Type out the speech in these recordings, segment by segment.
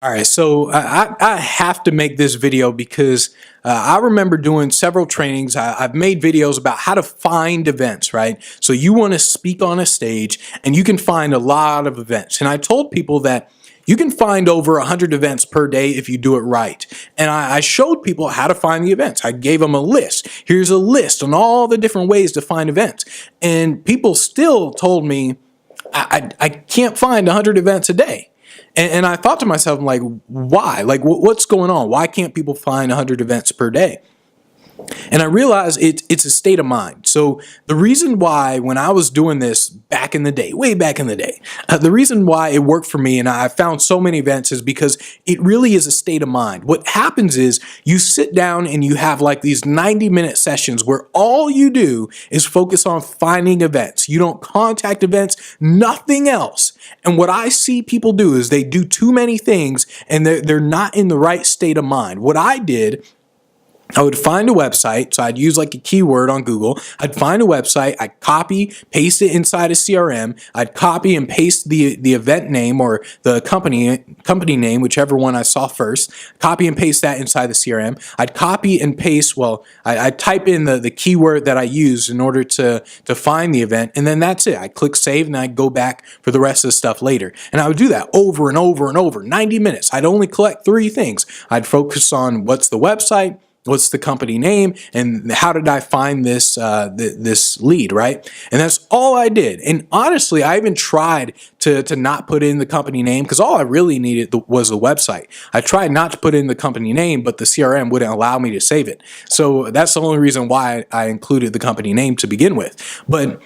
All right, so I have to make this video because I remember doing several trainings. I've made videos about how to find events, right? So you want to speak on a stage and you can find a lot of events. And I told people that you can find over 100 events per day if you do it right. And I showed people how to find the events. I gave them a list. Here's a list on all the different ways to find events. And people still told me, I can't find 100 events a day. And I thought to myself, I'm like, why? Like, what's going on? Why can't people find 100 events per day? And I realized it's a state of mind. So the reason why when I was doing this back in the day, way back in the day, the reason why it worked for me and I found so many events is because it really is a state of mind. What happens is you sit down and you have like these 90-minute sessions where all you do is focus on finding events. You don't contact events, nothing else. And what I see people do is they do too many things and they're not in the right state of mind. What I did, I would find a website, so I'd use like a keyword on Google. I'd find a website, I'd copy, paste it inside a CRM. I'd copy and paste the event name or the company name, whichever one I saw first. Copy and paste that inside the CRM. I'd copy and paste, I'd type in the keyword that I used in order to find the event, and then that's it. I'd click save and I'd go back for the rest of the stuff later. And I would do that over and over and over, 90 minutes. I'd only collect 3 things. I'd focus on what's the website, what's the company name, and how did I find this this lead, right? And that's all I did. And honestly, I even tried to not put in the company name because all I really needed was the website. I tried not to put in the company name, but the CRM wouldn't allow me to save it. So that's the only reason why I included the company name to begin with. But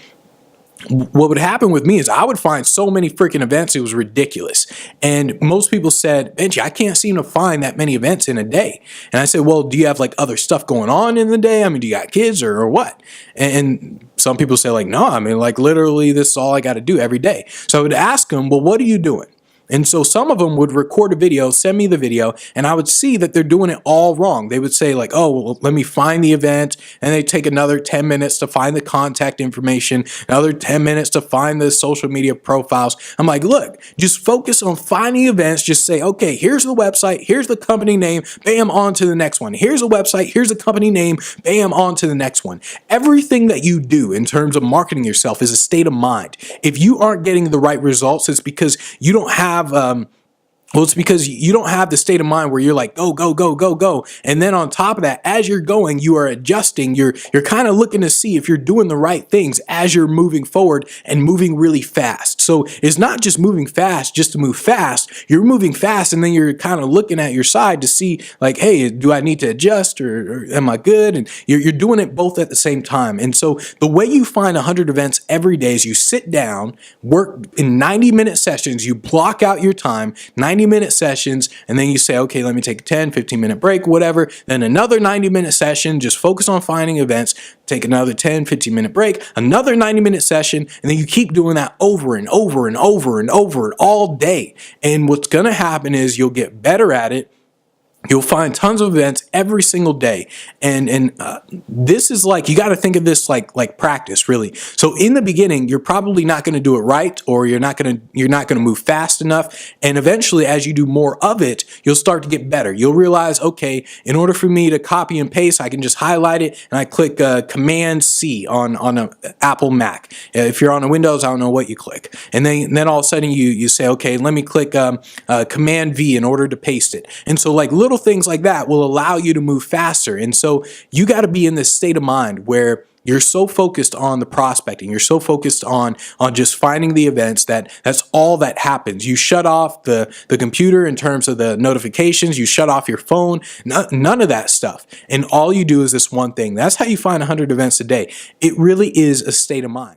what would happen with me is I would find so many freaking events, it was ridiculous. And most people said, Benji, I can't seem to find that many events in a day. And I said, well, do you have like other stuff going on in the day? I mean, do you got kids or what? And some people say like, no, I mean, like literally this is all I got to do every day. So I would ask them, well, what are you doing? And so some of them would record a video, send me the video, and I would see that they're doing it all wrong. They would say like, oh, well, let me find the event, and they take another 10 minutes to find the contact information, another 10 minutes to find the social media profiles. I'm like, look, just focus on finding events. Just say, okay, here's the website, here's the company name, bam, on to the next one. Here's a website, here's the company name, bam, on to the next one. Everything that you do in terms of marketing yourself is a state of mind. If you aren't getting the right results, it's because you don't have it's because you don't have the state of mind where you're like, go, go, go, go, go. And then on top of that, as you're going, you are adjusting. You're kind of looking to see if you're doing the right things as you're moving forward and moving really fast. So it's not just moving fast just to move fast. You're moving fast and then you're kind of looking at your side to see like, hey, do I need to adjust or am I good? And you're doing it both at the same time. And so the way you find 100 events every day is you sit down, work in 90-minute sessions, you block out your time, 90-minute sessions, and then you say, okay, let me take a 10, 15-minute break, whatever. Then another 90-minute session, just focus on finding events, take another 10, 15-minute break, another 90-minute session, and then you keep doing that over and over and over and over all day. And what's going to happen is you'll get better at it. You'll find tons of events every single day. And this is like, you got to think of this like practice, really. So in the beginning, you're probably not going to do it right, or you're not going to move fast enough. And eventually, as you do more of it, you'll start to get better. You'll realize, okay, in order for me to copy and paste, I can just highlight it and I click Command C on an Apple Mac. If you're on a Windows, I don't know what you click. And then all of a sudden you say, okay, let me click Command V in order to paste it. And so like little things like that will allow you to move faster. And so you got to be in this state of mind where you're so focused on the prospecting, you're so focused on just finding the events that's all that happens. You shut off the computer in terms of the notifications, you shut off your phone, none of that stuff. And all you do is this one thing. That's how you find 100 events a day. It really is a state of mind.